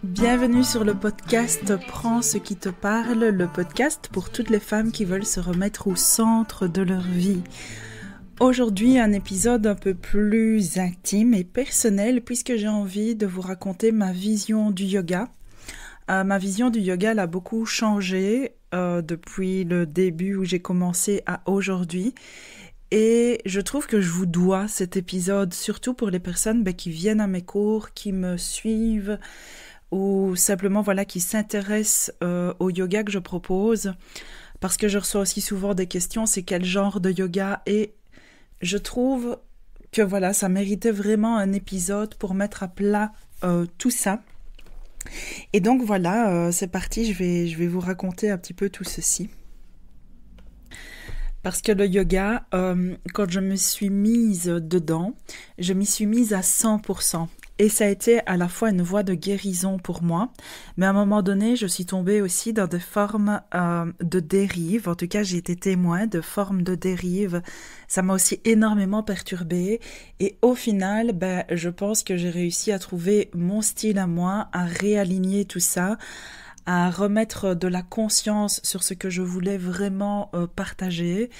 Bienvenue sur le podcast Prends ce qui te parle, le podcast pour toutes les femmes qui veulent se remettre au centre de leur vie. Aujourd'hui, un épisode un peu plus intime et personnel puisque j'ai envie de vous raconter ma vision du yoga. Ma vision du yoga elle a beaucoup changé depuis le début où j'ai commencé à aujourd'hui. Et je trouve que je vous dois cet épisode, surtout pour les personnes qui viennent à mes cours, qui me suivent ou simplement qui s'intéressent au yoga que je propose. Parce que je reçois aussi souvent des questions, c'est quel genre de yoga? Et je trouve que ça méritait vraiment un épisode pour mettre à plat tout ça. Et donc c'est parti, je vais vous raconter un petit peu tout ceci. Parce que le yoga, quand je me suis mise dedans, je m'y suis mise à 100%. Et ça a été à la fois une voie de guérison pour moi, mais à un moment donné, je suis tombée aussi dans des formes de dérive. En tout cas, j'ai été témoin de formes de dérive. Ça m'a aussi énormément perturbée. Et au final, je pense que j'ai réussi à trouver mon style à moi, à réaligner tout ça, à remettre de la conscience sur ce que je voulais vraiment partager.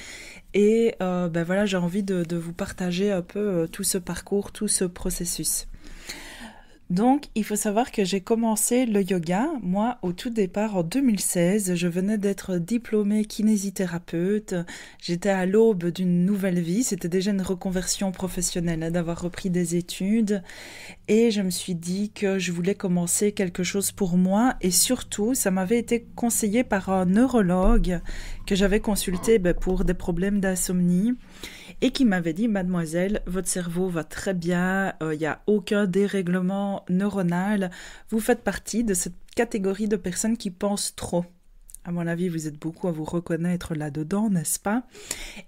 Et j'ai envie de vous partager un peu tout ce parcours, tout ce processus. Donc, il faut savoir que j'ai commencé le yoga, moi, au tout départ, en 2016. Je venais d'être diplômée kinésithérapeute. J'étais à l'aube d'une nouvelle vie. C'était déjà une reconversion professionnelle, d'avoir repris des études. Et je me suis dit que je voulais commencer quelque chose pour moi. Et surtout, ça m'avait été conseillé par un neurologue que j'avais consulté pour des problèmes d'insomnie. Et qui m'avait dit, mademoiselle, votre cerveau va très bien, il n'y a aucun dérèglement neuronal, vous faites partie de cette catégorie de personnes qui pensent trop. À mon avis, vous êtes beaucoup à vous reconnaître là-dedans, n'est-ce pas?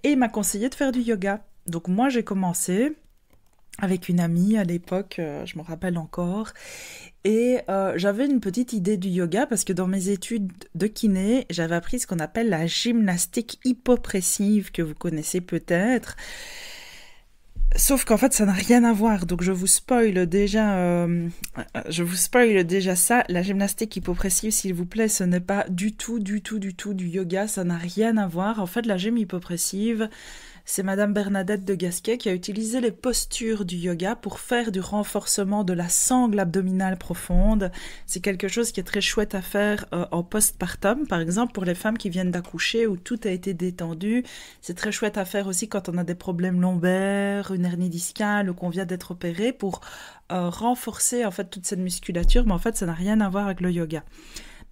Et il m'a conseillé de faire du yoga. Donc moi, j'ai commencé avec une amie à l'époque, je me rappelle encore, et j'avais une petite idée du yoga parce que dans mes études de kiné, j'avais appris ce qu'on appelle la gymnastique hypopressive que vous connaissez peut-être. Sauf qu'en fait, ça n'a rien à voir. Donc, je vous spoil déjà ça. La gymnastique hypopressive, s'il vous plaît, ce n'est pas du tout du yoga. Ça n'a rien à voir. En fait, la gym hypopressive, c'est Madame Bernadette de Gasquet qui a utilisé les postures du yoga pour faire du renforcement de la sangle abdominale profonde. C'est quelque chose qui est très chouette à faire en postpartum, par exemple pour les femmes qui viennent d'accoucher où tout a été détendu. C'est très chouette à faire aussi quand on a des problèmes lombaires, une hernie discale ou qu'on vient d'être opéré pour renforcer en fait toute cette musculature. Mais en fait, ça n'a rien à voir avec le yoga.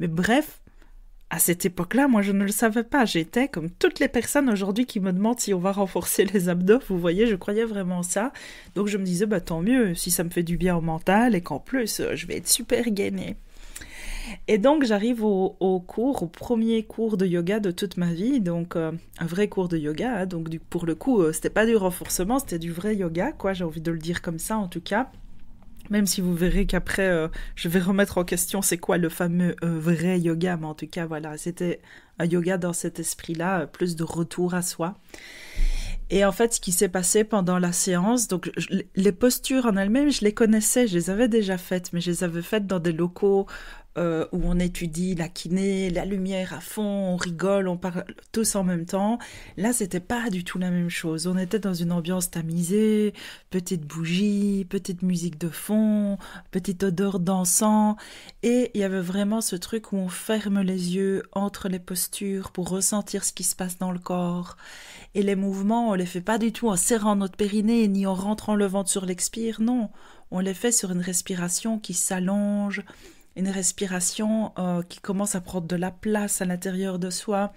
Mais bref, à cette époque-là, moi, je ne le savais pas. J'étais comme toutes les personnes aujourd'hui qui me demandent si on va renforcer les abdos. Vous voyez, je croyais vraiment ça. Donc, je me disais, tant mieux, si ça me fait du bien au mental et qu'en plus, je vais être super gainée. Et donc, j'arrive au premier cours de yoga de toute ma vie. Donc, un vrai cours de yoga. Hein. Donc, pour le coup, c'était pas du renforcement, c'était du vrai yoga, quoi. J'ai envie de le dire comme ça, en tout cas. Même si vous verrez qu'après, je vais remettre en question c'est quoi le fameux vrai yoga. Mais en tout cas, c'était un yoga dans cet esprit-là, plus de retour à soi. Et en fait, ce qui s'est passé pendant la séance, donc les postures en elles-mêmes, je les connaissais, je les avais déjà faites, mais je les avais faites dans des locaux où on étudie la kiné, la lumière à fond, on rigole, on parle tous en même temps. Là, c'était pas du tout la même chose. On était dans une ambiance tamisée, petite bougie, petite musique de fond, petite odeur d'encens. Et il y avait vraiment ce truc où on ferme les yeux entre les postures pour ressentir ce qui se passe dans le corps. Et les mouvements, on les fait pas du tout en serrant notre périnée ni en rentrant le ventre sur l'expire, non. On les fait sur une respiration qui s'allonge, une respiration qui commence à prendre de la place à l'intérieur de soi.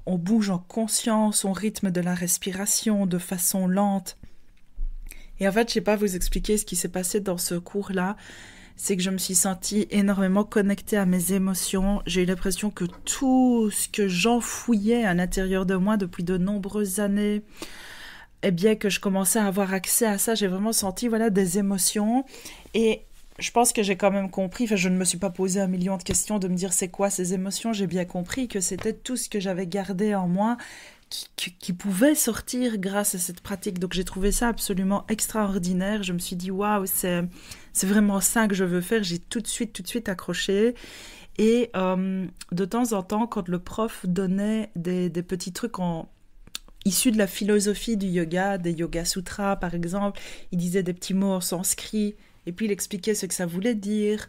On bouge en conscience, on rythme de la respiration de façon lente. Et en fait, je sais pas vous expliquer ce qui s'est passé dans ce cours-là. C'est que je me suis sentie énormément connectée à mes émotions. J'ai eu l'impression que tout ce que j'enfouillais à l'intérieur de moi depuis de nombreuses années, que je commençais à avoir accès à ça. J'ai vraiment senti des émotions. Et je pense que j'ai quand même compris, je ne me suis pas posé 1 million de questions de me dire c'est quoi ces émotions. J'ai bien compris que c'était tout ce que j'avais gardé en moi, qui pouvaient sortir grâce à cette pratique. Donc j'ai trouvé ça absolument extraordinaire. Je me suis dit waouh, c'est vraiment ça que je veux faire. J'ai tout de suite accroché. Et de temps en temps, quand le prof donnait des petits trucs issus de la philosophie du yoga, des Yoga Sutras par exemple, il disait des petits mots en sanskrit et puis il expliquait ce que ça voulait dire.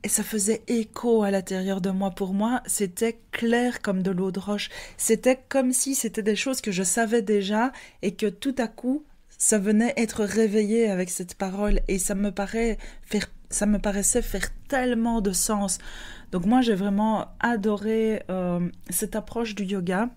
Et ça faisait écho à l'intérieur de moi. Pour moi, c'était clair comme de l'eau de roche. C'était comme si c'était des choses que je savais déjà et que tout à coup, ça venait être réveillé avec cette parole. Et ça me paraissait faire tellement de sens. Donc moi, j'ai vraiment adoré cette approche du yoga.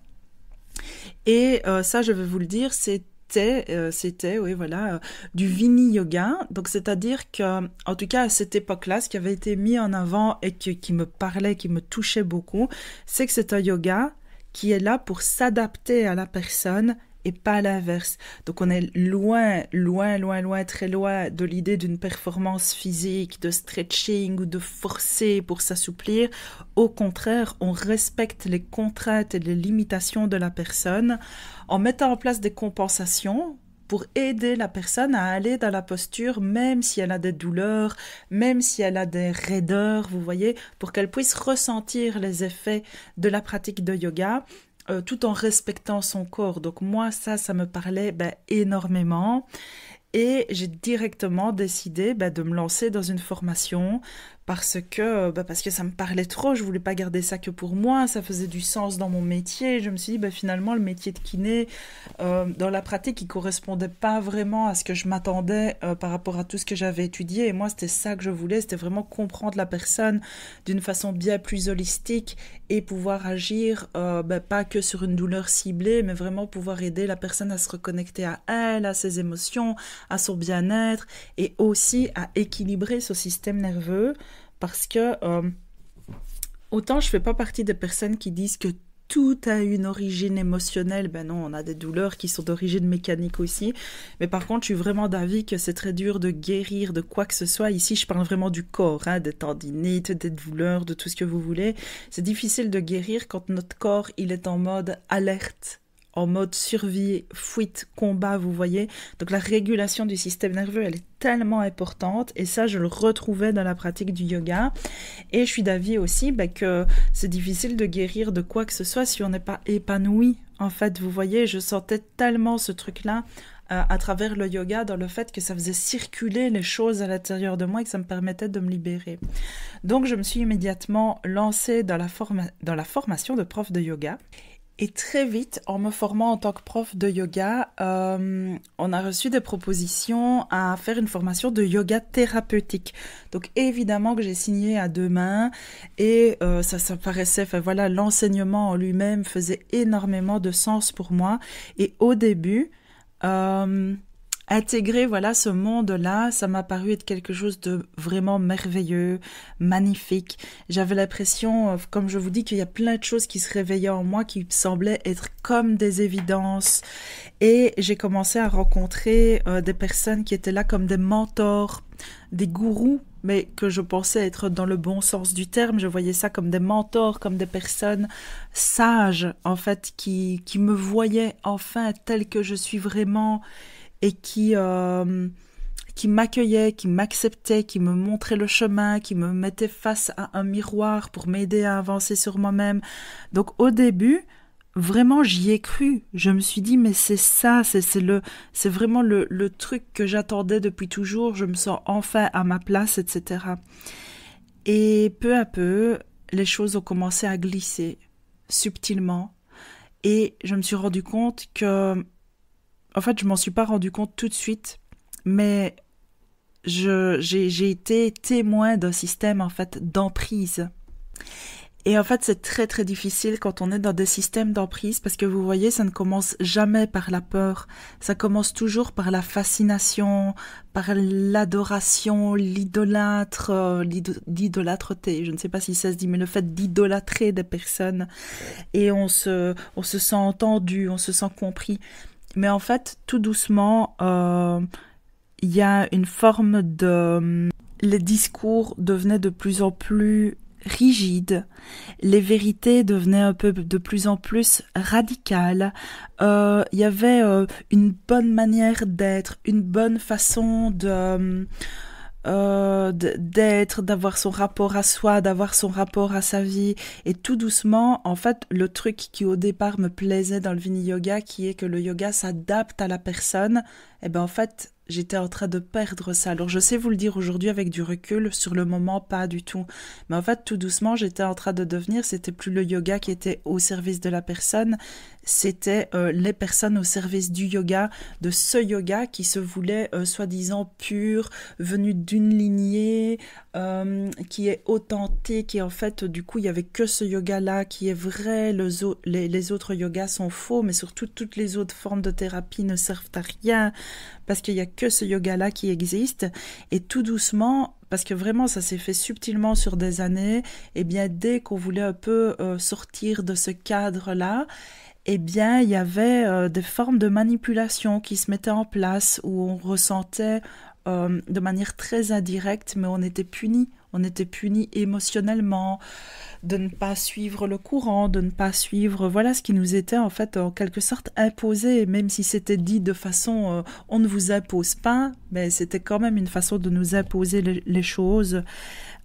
Et ça, je vais vous le dire, c'était oui voilà du Vini Yoga, donc c'est-à-dire que en tout cas à cette époque-là, ce qui avait été mis en avant et qui me parlait, qui me touchait beaucoup, c'est que c'est un yoga qui est là pour s'adapter à la personne et pas l'inverse. Donc on est loin, très loin de l'idée d'une performance physique, de stretching ou de forcer pour s'assouplir. Au contraire, on respecte les contraintes et les limitations de la personne en mettant en place des compensations pour aider la personne à aller dans la posture, même si elle a des douleurs, même si elle a des raideurs, vous voyez, pour qu'elle puisse ressentir les effets de la pratique de yoga, tout en respectant son corps. Donc moi, ça me parlait énormément. Et j'ai directement décidé de me lancer dans une formation parce que ça me parlait trop, je voulais pas garder ça que pour moi, ça faisait du sens dans mon métier. Je me suis dit, finalement, le métier de kiné, dans la pratique, il correspondait pas vraiment à ce que je m'attendais par rapport à tout ce que j'avais étudié. Et moi, c'était ça que je voulais, c'était vraiment comprendre la personne d'une façon bien plus holistique et pouvoir agir, pas que sur une douleur ciblée, mais vraiment pouvoir aider la personne à se reconnecter à elle, à ses émotions, à son bien-être et aussi à équilibrer son système nerveux. Parce que autant je fais pas partie des personnes qui disent que tout a une origine émotionnelle, non, on a des douleurs qui sont d'origine mécanique aussi, mais par contre je suis vraiment d'avis que c'est très dur de guérir de quoi que ce soit. Ici je parle vraiment du corps, des tendinites, des douleurs, de tout ce que vous voulez. C'est difficile de guérir quand notre corps il est en mode alerte, en mode survie, fuite, combat, vous voyez. Donc la régulation du système nerveux, elle est tellement importante et ça, je le retrouvais dans la pratique du yoga. Et je suis d'avis aussi que c'est difficile de guérir de quoi que ce soit si on n'est pas épanoui. En fait, vous voyez, je sentais tellement ce truc-là à travers le yoga, dans le fait que ça faisait circuler les choses à l'intérieur de moi et que ça me permettait de me libérer. Donc je me suis immédiatement lancée dans la formation de prof de yoga. Et très vite, en me formant en tant que prof de yoga, on a reçu des propositions à faire une formation de yoga thérapeutique. Donc évidemment que j'ai signé à deux mains et ça paraissait, l'enseignement en lui-même faisait énormément de sens pour moi. Et au début, intégrer ce monde-là, ça m'a paru être quelque chose de vraiment merveilleux, magnifique. J'avais l'impression, comme je vous dis, qu'il y a plein de choses qui se réveillaient en moi, qui semblaient être comme des évidences. Et j'ai commencé à rencontrer des personnes qui étaient là comme des mentors, des gourous, mais que je pensais être dans le bon sens du terme. Je voyais ça comme des mentors, comme des personnes sages, en fait, qui me voyaient enfin telle que je suis vraiment, et qui m'accueillait, qui m'acceptait, qui me montrait le chemin, qui me mettait face à un miroir pour m'aider à avancer sur moi-même. Donc au début, vraiment j'y ai cru. Je me suis dit mais c'est ça, c'est vraiment le truc que j'attendais depuis toujours. Je me sens enfin à ma place, etc. Et peu à peu, les choses ont commencé à glisser subtilement. Et je me suis rendu compte que en fait, je m'en suis pas rendu compte tout de suite, mais j'ai été témoin d'un système en fait d'emprise. Et en fait, c'est très très difficile quand on est dans des systèmes d'emprise parce que vous voyez, ça ne commence jamais par la peur. Ça commence toujours par la fascination, par l'adoration, l'idolâtreté. Je ne sais pas si ça se dit, mais le fait d'idolâtrer des personnes. Et on se sent entendu, on se sent compris. Mais en fait, tout doucement, il y a une forme de... Les discours devenaient de plus en plus rigides, les vérités devenaient un peu de plus en plus radicales. Il y avait une bonne manière d'être, une bonne façon d'être, d'avoir son rapport à soi, d'avoir son rapport à sa vie, et tout doucement, en fait, le truc qui au départ me plaisait dans le Vini Yoga, qui est que le yoga s'adapte à la personne, et ben en fait, j'étais en train de perdre ça. Alors je sais vous le dire aujourd'hui avec du recul, sur le moment pas du tout, mais en fait tout doucement j'étais en train de devenir, c'était plus le yoga qui était au service de la personne, c'était les personnes au service du yoga, de ce yoga qui se voulait soi-disant pur, venu d'une lignée, qui est authentique, et en fait du coup il y avait que ce yoga-là qui est vrai, les autres yogas sont faux, mais surtout toutes les autres formes de thérapie ne servent à rien, parce qu'il y a que ce yoga-là qui existe, et tout doucement, parce que vraiment ça s'est fait subtilement sur des années, et bien dès qu'on voulait un peu sortir de ce cadre-là, eh bien, il y avait des formes de manipulation qui se mettaient en place où on ressentait de manière très indirecte, mais on était puni. On était puni émotionnellement de ne pas suivre le courant, de ne pas suivre, voilà ce qui nous était en fait en quelque sorte imposé, même si c'était dit de façon on ne vous impose pas, mais c'était quand même une façon de nous imposer les choses.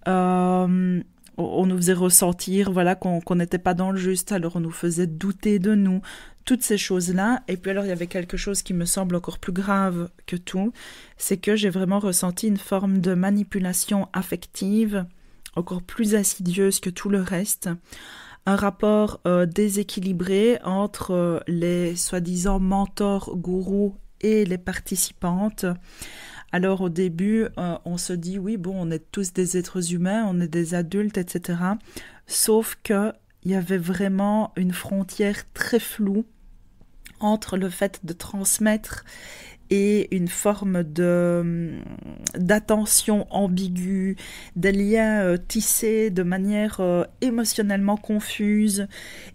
On nous faisait ressentir voilà qu'on n'était pas dans le juste, alors on nous faisait douter de nous, toutes ces choses-là. Et puis alors il y avait quelque chose qui me semble encore plus grave que tout, c'est que j'ai vraiment ressenti une forme de manipulation affective encore plus insidieuse que tout le reste, un rapport déséquilibré entre les soi-disant mentors gourous et les participantes. Alors au début, on se dit oui, bon, on est tous des êtres humains, on est des adultes, etc. Sauf que il y avait vraiment une frontière très floue entre le fait de transmettre et une forme d'attention ambiguë, des liens tissés de manière émotionnellement confuse.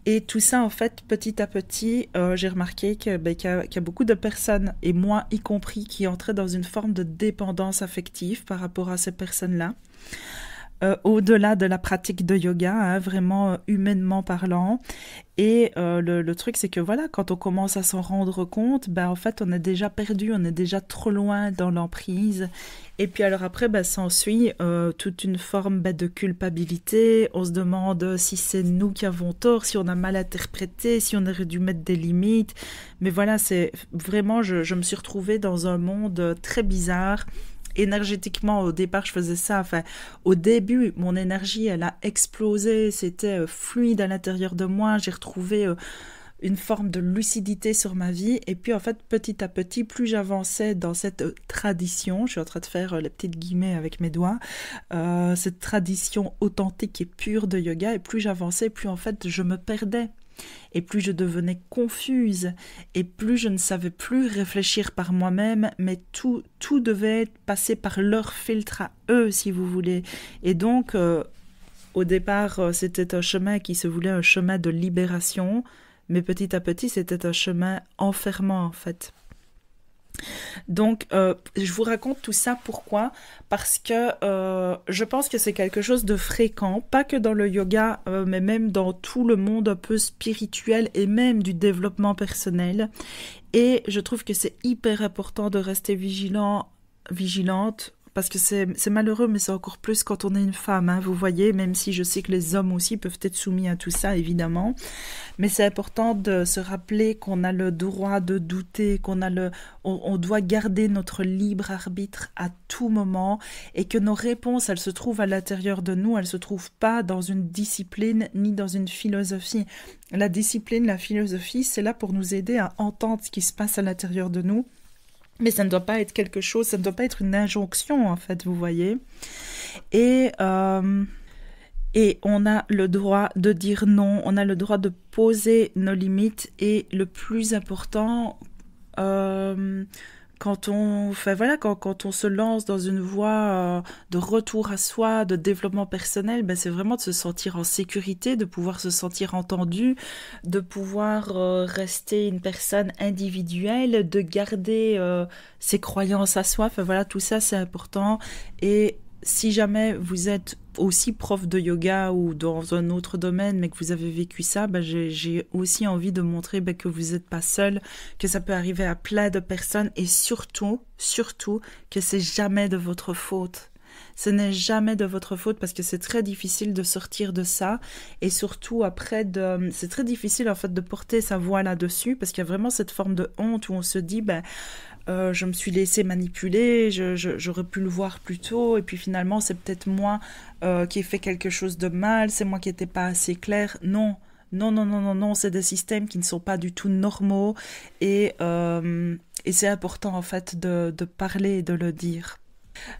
Et tout ça, en fait, petit à petit, j'ai remarqué qu'il y a beaucoup de personnes, et moi y compris, qui entraient dans une forme de dépendance affective par rapport à ces personnes-là. Au-delà de la pratique de yoga, hein, vraiment humainement parlant. Et le truc, c'est que voilà, quand on commence à s'en rendre compte, en fait, on est déjà perdu, on est déjà trop loin dans l'emprise. Et puis alors après, s'ensuit toute une forme de culpabilité. On se demande si c'est nous qui avons tort, si on a mal interprété, si on aurait dû mettre des limites. Mais voilà, c'est vraiment, je me suis retrouvée dans un monde très bizarre. Énergétiquement, au départ, je faisais ça. Enfin, au début, mon énergie, elle a explosé. C'était fluide à l'intérieur de moi. J'ai retrouvé une forme de lucidité sur ma vie. Et puis, en fait, petit à petit, plus j'avançais dans cette tradition, je suis en train de faire les petites guillemets avec mes doigts, cette tradition authentique et pure de yoga, et plus j'avançais, plus en fait, je me perdais. Et plus je devenais confuse, et plus je ne savais plus réfléchir par moi-même, mais tout devait passer par leur filtre à eux, si vous voulez. Et donc, au départ, c'était un chemin qui se voulait un chemin de libération, mais petit à petit, c'était un chemin enfermant, en fait. Donc, je vous raconte tout ça pourquoi ? Parce que je pense que c'est quelque chose de fréquent, pas que dans le yoga, mais même dans tout le monde un peu spirituel et même du développement personnel. Et je trouve que c'est hyper important de rester vigilante, parce que c'est malheureux, mais c'est encore plus quand on est une femme, hein, vous voyez, même si je sais que les hommes aussi peuvent être soumis à tout ça, évidemment. Mais c'est important de se rappeler qu'on a le droit de douter, on doit garder notre libre arbitre à tout moment, et que nos réponses, elles se trouvent à l'intérieur de nous, elles se trouvent pas dans une discipline ni dans une philosophie. La discipline, la philosophie, c'est là pour nous aider à entendre ce qui se passe à l'intérieur de nous. Mais ça ne doit pas être quelque chose, ça ne doit pas être une injonction, en fait, vous voyez. Et on a le droit de dire non, on a le droit de poser nos limites. Et le plus important, quand on se lance dans une voie de retour à soi, de développement personnel, c'est vraiment de se sentir en sécurité, de pouvoir se sentir entendu, de pouvoir rester une personne individuelle, de garder ses croyances à soi. Enfin voilà, tout ça c'est important. Et si jamais vous êtes aussi prof de yoga ou dans un autre domaine, mais que vous avez vécu ça, ben j'ai aussi envie de montrer que vous n'êtes pas seul, que ça peut arriver à plein de personnes et surtout, surtout, que c'est jamais de votre faute. Ce n'est jamais de votre faute parce que c'est très difficile de sortir de ça et surtout après c'est très difficile en fait de porter sa voix là-dessus parce qu'il y a vraiment cette forme de honte où on se dit je me suis laissé manipuler, j'aurais pu le voir plus tôt, et puis finalement c'est peut-être moi qui ai fait quelque chose de mal, c'est moi qui n'étais pas assez clair. Non, non, non, non, non, non, c'est des systèmes qui ne sont pas du tout normaux, et c'est important en fait de parler et de le dire.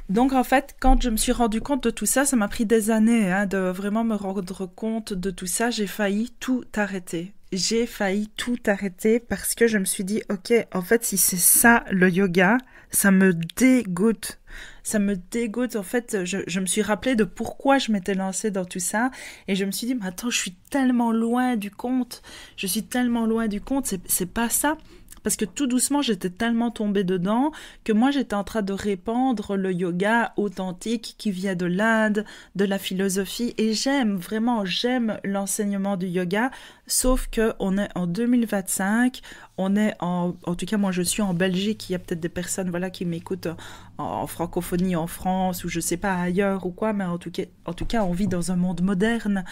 Donc en fait, quand je me suis rendu compte de tout ça, ça m'a pris des années de vraiment me rendre compte de tout ça. J'ai failli tout arrêter. J'ai failli tout arrêter parce que je me suis dit, ok, en fait, si c'est ça le yoga, ça me dégoûte. Ça me dégoûte. En fait, je me suis rappelé de pourquoi je m'étais lancée dans tout ça et je me suis dit, mais attends, je suis tellement loin du compte. Je suis tellement loin du compte. C'est pas ça. Parce que tout doucement, j'étais tellement tombée dedans que moi, j'étais en train de répandre le yoga authentique qui vient de l'Inde, de la philosophie. Et j'aime l'enseignement du yoga. Sauf qu'on est en 2025, en tout cas, moi, je suis en Belgique. Il y a peut-être des personnes voilà, qui m'écoutent en francophonie en France ou je sais pas ailleurs ou quoi. Mais en tout cas, on vit dans un monde moderne.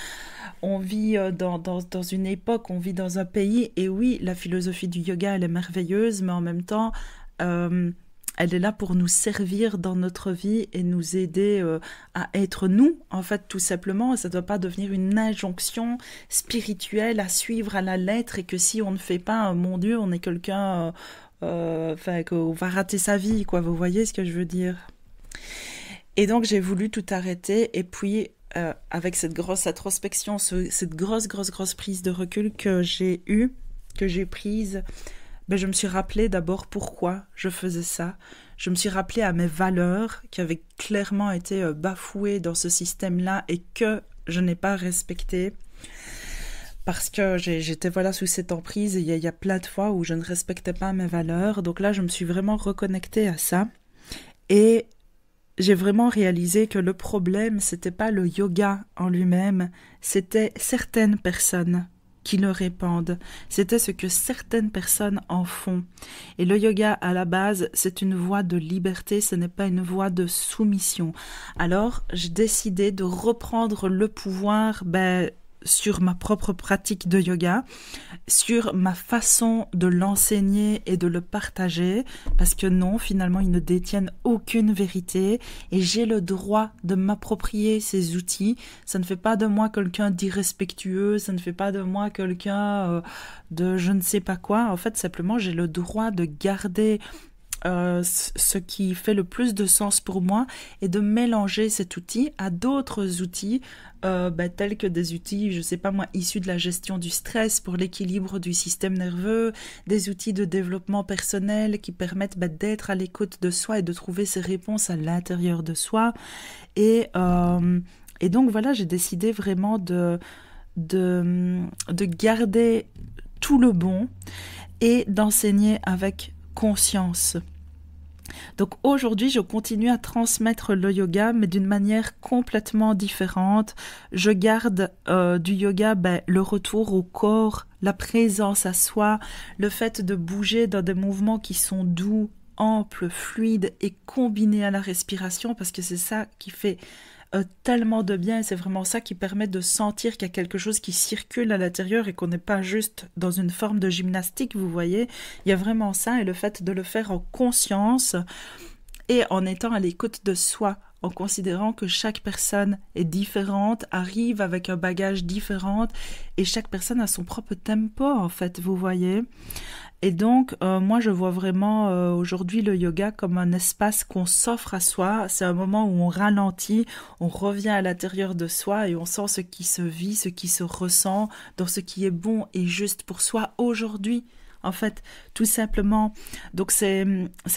On vit dans une époque, on vit dans un pays, et oui, la philosophie du yoga, elle est merveilleuse, mais en même temps, elle est là pour nous servir dans notre vie et nous aider à être nous, en fait, tout simplement. Ça ne doit pas devenir une injonction spirituelle à suivre à la lettre, et que si on ne fait pas, mon Dieu, on est quelqu'un, qu'on va rater sa vie, quoi. Vous voyez ce que je veux dire? Et donc, j'ai voulu tout arrêter, et puis avec cette grosse introspection, cette grosse prise de recul que j'ai prise, je me suis rappelé d'abord pourquoi je faisais ça. Je me suis rappelé à mes valeurs qui avaient clairement été bafouées dans ce système-là et que je n'ai pas respecté. Parce que j'étais voilà sous cette emprise, et il y a plein de fois où je ne respectais pas mes valeurs. Donc là, je me suis vraiment reconnectée à ça. Et j'ai vraiment réalisé que le problème, c'était pas le yoga en lui-même, c'était certaines personnes qui le répandent. C'était ce que certaines personnes en font. Et le yoga, à la base, c'est une voie de liberté, ce n'est pas une voie de soumission. Alors, j'ai décidé de reprendre le pouvoir, sur ma propre pratique de yoga, sur ma façon de l'enseigner et de le partager, parce que non, finalement, ils ne détiennent aucune vérité et j'ai le droit de m'approprier ces outils. Ça ne fait pas de moi quelqu'un d'irrespectueux, ça ne fait pas de moi quelqu'un de je ne sais pas quoi. En fait, simplement, j'ai le droit de garder ce qui fait le plus de sens pour moi et de mélanger cet outil à d'autres outils tels que des outils, je sais pas moi, issus de la gestion du stress pour l'équilibre du système nerveux, des outils de développement personnel qui permettent d'être à l'écoute de soi et de trouver ses réponses à l'intérieur de soi. Et donc voilà, j'ai décidé vraiment de garder tout le bon et d'enseigner avec conscience. Donc aujourd'hui, je continue à transmettre le yoga, mais d'une manière complètement différente. Je garde du yoga le retour au corps, la présence à soi, le fait de bouger dans des mouvements qui sont doux, amples, fluides et combinés à la respiration, parce que c'est ça qui fait tellement de bien, et c'est vraiment ça qui permet de sentir qu'il y a quelque chose qui circule à l'intérieur et qu'on n'est pas juste dans une forme de gymnastique, vous voyez. Il y a vraiment ça, et le fait de le faire en conscience et en étant à l'écoute de soi, en considérant que chaque personne est différente, arrive avec un bagage différent, et chaque personne a son propre tempo, en fait, vous voyez. Et donc, moi, je vois vraiment aujourd'hui le yoga comme un espace qu'on s'offre à soi. C'est un moment où on ralentit, on revient à l'intérieur de soi et on sent ce qui se vit, ce qui se ressent, dans ce qui est bon et juste pour soi aujourd'hui. en fait, tout simplement. Donc c'est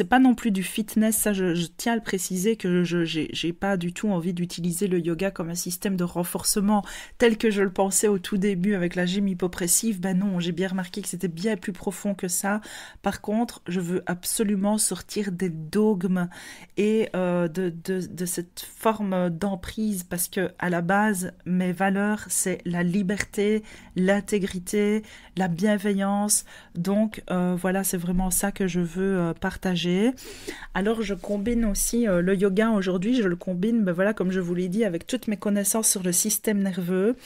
pas non plus du fitness, ça je tiens à le préciser que j'ai pas du tout envie d'utiliser le yoga comme un système de renforcement tel que je le pensais au tout début avec la gym hypopressive. Ben non, j'ai bien remarqué que c'était bien plus profond que ça. Par contre, je veux absolument sortir des dogmes et de cette forme d'emprise, parce que à la base, mes valeurs, c'est la liberté, l'intégrité, la bienveillance. Donc voilà, c'est vraiment ça que je veux partager. Alors je combine aussi le yoga aujourd'hui, je le combine, ben voilà, comme je vous l'ai dit, avec toutes mes connaissances sur le système nerveux,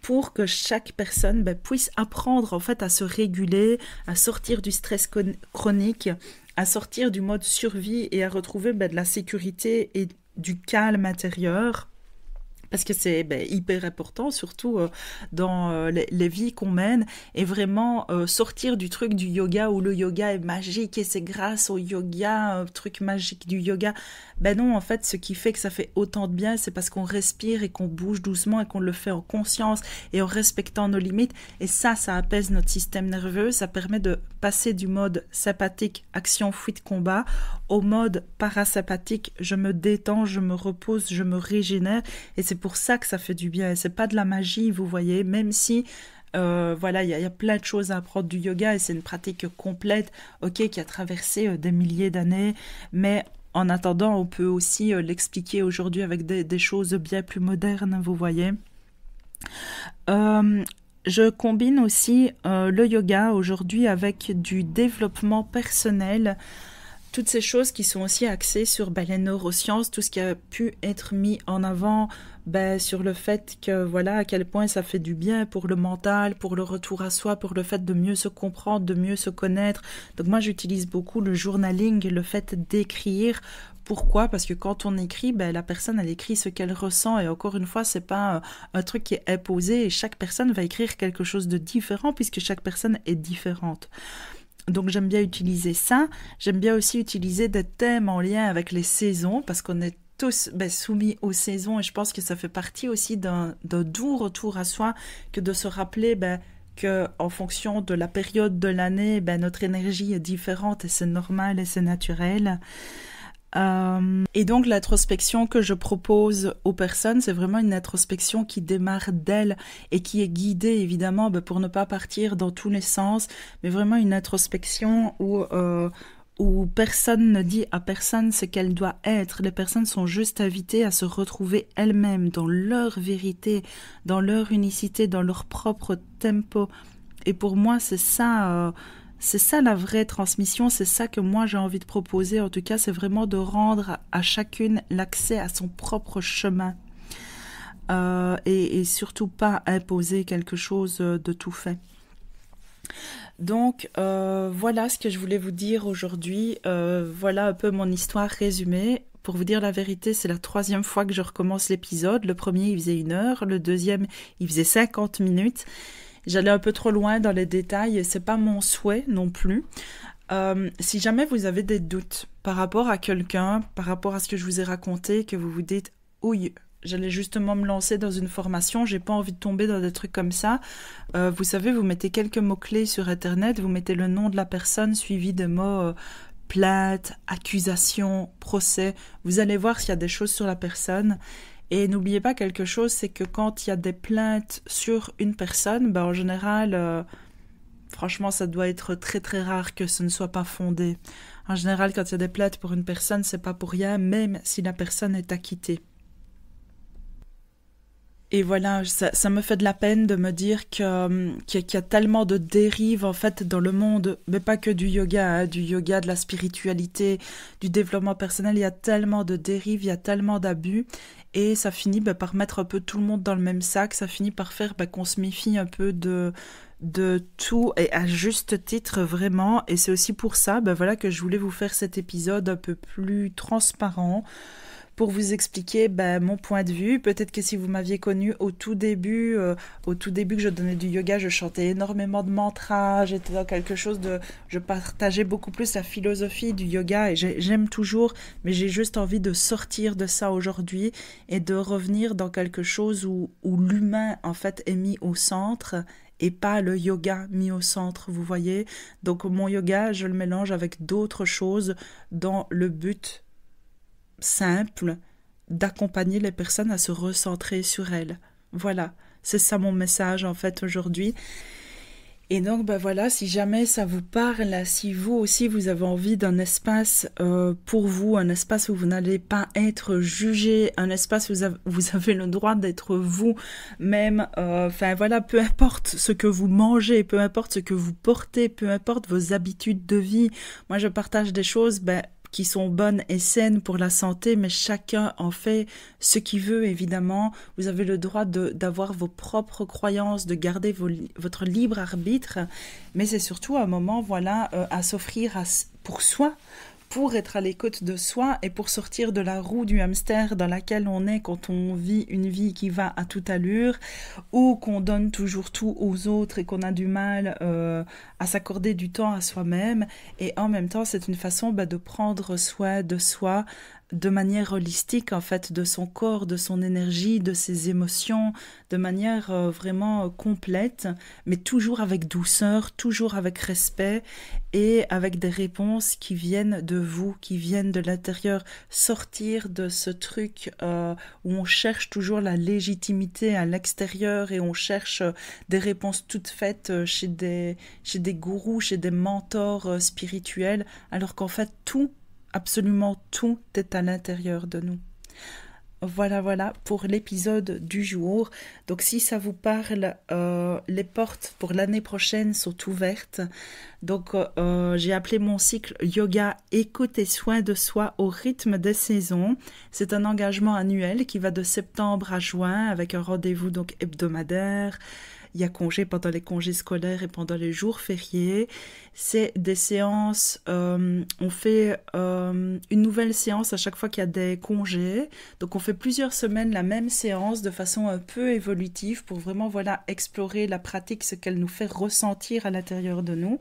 pour que chaque personne puisse apprendre en fait à se réguler, à sortir du stress chronique, à sortir du mode survie et à retrouver de la sécurité et du calme intérieur. Parce que c'est hyper important, surtout dans les vies qu'on mène, et vraiment sortir du truc du yoga où le yoga est magique et c'est grâce au yoga, truc magique du yoga. Ben non, en fait, ce qui fait que ça fait autant de bien, c'est parce qu'on respire et qu'on bouge doucement et qu'on le fait en conscience et en respectant nos limites. Et ça apaise notre système nerveux, ça permet de passer du mode sympathique, action, fuite, combat, au mode parasympathique, je me détends, je me repose, je me régénère, et c'est pour ça que ça fait du bien. Et c'est pas de la magie, vous voyez, même si voilà, il y a plein de choses à apprendre du yoga et c'est une pratique complète, ok, qui a traversé des milliers d'années, mais en attendant, on peut aussi l'expliquer aujourd'hui avec des choses bien plus modernes, vous voyez. Je combine aussi le yoga aujourd'hui avec du développement personnel, toutes ces choses qui sont aussi axées sur les neurosciences, tout ce qui a pu être mis en avant sur le fait que voilà à quel point ça fait du bien pour le mental, pour le retour à soi, pour le fait de mieux se comprendre, de mieux se connaître. Donc moi j'utilise beaucoup le journaling, le fait d'écrire. Pourquoi ? Parce que quand on écrit, la personne elle écrit ce qu'elle ressent, et encore une fois c'est pas un truc qui est imposé, et chaque personne va écrire quelque chose de différent puisque chaque personne est différente. Donc j'aime bien utiliser ça. J'aime bien aussi utiliser des thèmes en lien avec les saisons, parce qu'on est tous soumis aux saisons, et je pense que ça fait partie aussi d'un doux retour à soi, que de se rappeler que en fonction de la période de l'année, notre énergie est différente, et c'est normal et c'est naturel. Et donc l'introspection que je propose aux personnes, c'est vraiment une introspection qui démarre d'elles et qui est guidée évidemment pour ne pas partir dans tous les sens, mais vraiment une introspection où personne ne dit à personne ce qu'elle doit être. Les personnes sont juste invitées à se retrouver elles-mêmes dans leur vérité, dans leur unicité, dans leur propre tempo. Et pour moi c'est ça la vraie transmission, c'est ça que moi j'ai envie de proposer. En tout cas, c'est vraiment de rendre à chacune l'accès à son propre chemin et surtout pas imposer quelque chose de tout fait. Donc voilà ce que je voulais vous dire aujourd'hui. Voilà un peu mon histoire résumée. Pour vous dire la vérité, c'est la 3e fois que je recommence l'épisode. Le premier, il faisait 1 heure. Le deuxième, il faisait 50 minutes. J'allais un peu trop loin dans les détails et c'est pas mon souhait non plus. Si jamais vous avez des doutes par rapport à quelqu'un, par rapport à ce que je vous ai raconté, que vous vous dites « Oui, j'allais justement me lancer dans une formation, j'ai pas envie de tomber dans des trucs comme ça. » Vous savez, vous mettez quelques mots-clés sur Internet, vous mettez le nom de la personne suivi des mots plainte, accusation, procès. Vous allez voir s'il y a des choses sur la personne. Et n'oubliez pas quelque chose, c'est que quand il y a des plaintes sur une personne, en général, franchement, ça doit être très très rare que ce ne soit pas fondé. En général, quand il y a des plaintes pour une personne, c'est pas pour rien, même si la personne est acquittée. Et voilà, ça me fait de la peine de me dire qu'il y a tellement de dérives en fait dans le monde, mais pas que du yoga, de la spiritualité, du développement personnel. Il y a tellement de dérives, il y a tellement d'abus, et ça finit par mettre un peu tout le monde dans le même sac. Ça finit par faire qu'on se méfie un peu de tout, et à juste titre vraiment. Et c'est aussi pour ça voilà, que je voulais vous faire cet épisode un peu plus transparent, pour vous expliquer mon point de vue. Peut-être que si vous m'aviez connu au tout début que je donnais du yoga, je chantais énormément de mantras, j'étais dans quelque chose je partageais beaucoup plus la philosophie du yoga, et j'aime toujours, mais j'ai juste envie de sortir de ça aujourd'hui et de revenir dans quelque chose où l'humain en fait est mis au centre, et pas le yoga mis au centre, vous voyez. Donc mon yoga, je le mélange avec d'autres choses dans le but simple d'accompagner les personnes à se recentrer sur elles. Voilà, c'est ça mon message en fait aujourd'hui. Et donc, voilà, si jamais ça vous parle, si vous aussi vous avez envie d'un espace pour vous, un espace où vous n'allez pas être jugé, un espace où vous avez le droit d'être vous-même, voilà, peu importe ce que vous mangez, peu importe ce que vous portez, peu importe vos habitudes de vie. Moi, je partage des choses, qui sont bonnes et saines pour la santé, mais chacun en fait ce qu'il veut, évidemment. Vous avez le droit d'avoir vos propres croyances, de garder votre libre arbitre, mais c'est surtout un moment, voilà, à s'offrir pour soi, pour être à l'écoute de soi et pour sortir de la roue du hamster dans laquelle on est quand on vit une vie qui va à toute allure ou qu'on donne toujours tout aux autres et qu'on a du mal à s'accorder du temps à soi-même. Et en même temps, c'est une façon de prendre soin de soi de manière holistique, en fait, de son corps, de son énergie, de ses émotions, de manière vraiment complète, mais toujours avec douceur, toujours avec respect et avec des réponses qui viennent de vous, qui viennent de l'intérieur. Sortir de ce truc où on cherche toujours la légitimité à l'extérieur et on cherche des réponses toutes faites chez des gourous, chez des mentors spirituels, alors qu'en fait absolument tout est à l'intérieur de nous. Voilà pour l'épisode du jour. Donc si ça vous parle, les portes pour l'année prochaine sont ouvertes. Donc j'ai appelé mon cycle Yoga Écoute et soin de soi au rythme des saisons. C'est un engagement annuel qui va de septembre à juin avec un rendez-vous donc hebdomadaire. Il y a congé pendant les congés scolaires et pendant les jours fériés. C'est des séances, on fait une nouvelle séance à chaque fois qu'il y a des congés. Donc on fait plusieurs semaines la même séance de façon un peu évolutive pour vraiment explorer la pratique, ce qu'elle nous fait ressentir à l'intérieur de nous.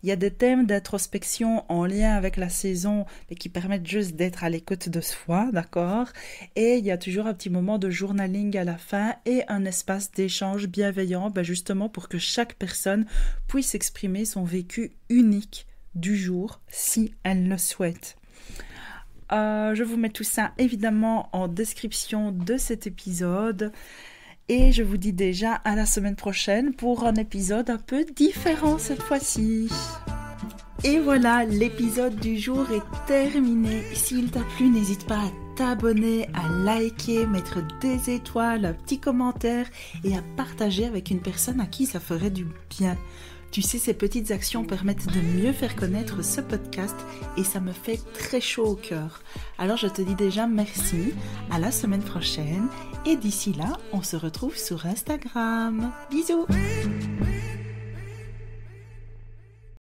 Il y a des thèmes d'introspection en lien avec la saison mais qui permettent juste d'être à l'écoute de soi, d'accord ? Et il y a toujours un petit moment de journaling à la fin et un espace d'échange bienveillant, justement pour que chaque personne puisse exprimer son vécu unique du jour si elle le souhaite. Je vous mets tout ça évidemment en description de cet épisode et je vous dis déjà à la semaine prochaine pour un épisode un peu différent cette fois-ci. Et voilà, l'épisode du jour est terminé. S'il t'a plu, n'hésite pas à t'abonner, à liker, mettre des étoiles, un petit commentaire et à partager avec une personne à qui ça ferait du bien. Tu sais, ces petites actions permettent de mieux faire connaître ce podcast et ça me fait très chaud au cœur. Alors je te dis déjà merci, à la semaine prochaine et d'ici là, on se retrouve sur Instagram. Bisous!